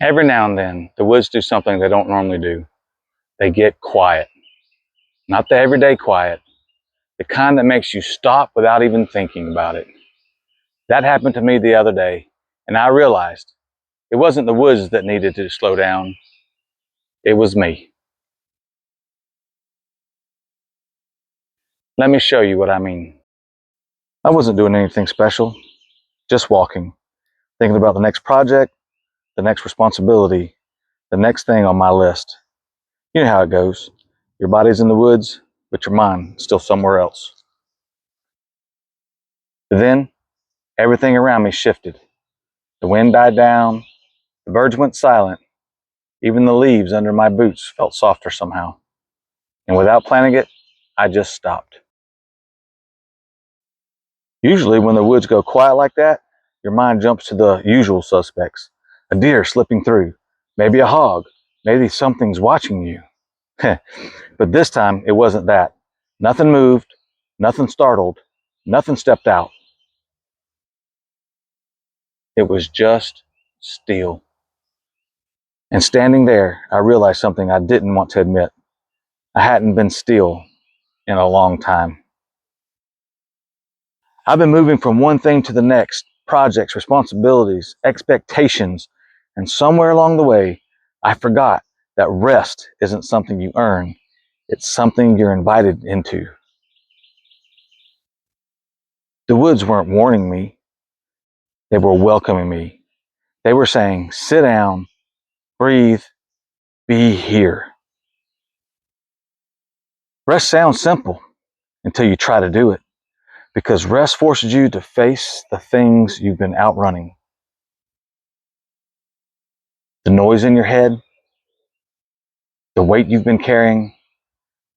Every now and then, the woods do something they don't normally do. They get quiet. Not the everyday quiet, the kind that makes you stop without even thinking about it. That happened to me the other day, and I realized it wasn't the woods that needed to slow down. It was me. Let me show you what I mean. I wasn't doing anything special, just walking, thinking about the next project, the next responsibility, the next thing on my list. You know how it goes. Your body's in the woods, but your mind's still somewhere else. Then, everything around me shifted. The wind died down, the birds went silent, even the leaves under my boots felt softer somehow. And without planning it, I just stopped. Usually, when the woods go quiet like that, your mind jumps to the usual suspects. A deer slipping through, maybe a hog, maybe something's watching you. But this time, it wasn't that. Nothing moved, nothing startled, nothing stepped out. It was just still. And standing there, I realized something I didn't want to admit. I hadn't been still in a long time. I've been moving from one thing to the next, projects, responsibilities, expectations, and somewhere along the way, I forgot that rest isn't something you earn. It's something you're invited into. The woods weren't warning me. They were welcoming me. They were saying, sit down, breathe, be here. Rest sounds simple until you try to do it, because rest forces you to face the things you've been outrunning. The noise in your head, the weight you've been carrying,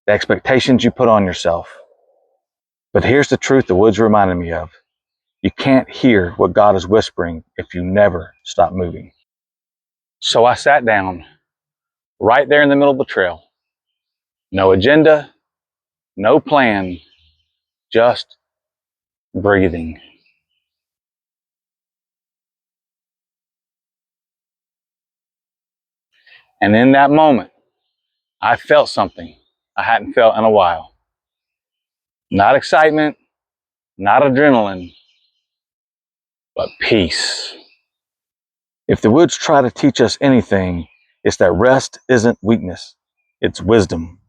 the expectations you put on yourself. But here's the truth the woods reminded me of. You can't hear what God is whispering if you never stop moving. So I sat down right there in the middle of the trail. No agenda, no plan, just breathing. And in that moment, I felt something I hadn't felt in a while. Not excitement, not adrenaline, but peace. If the woods try to teach us anything, it's that rest isn't weakness, it's wisdom.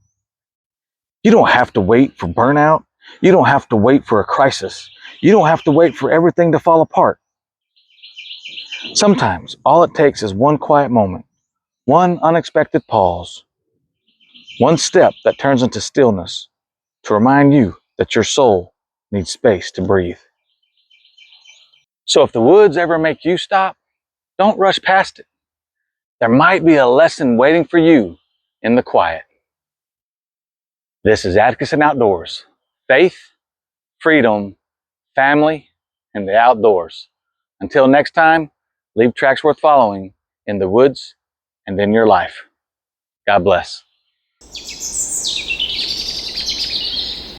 You don't have to wait for burnout. You don't have to wait for a crisis. You don't have to wait for everything to fall apart. Sometimes all it takes is one quiet moment, one unexpected pause, one step that turns into stillness to remind you that your soul needs space to breathe. So if the woods ever make you stop, don't rush past it. There might be a lesson waiting for you in the quiet. This is Adkison Outdoors. Faith, freedom, family, and the outdoors. Until next time, leave tracks worth following in the woods and in your life. God bless.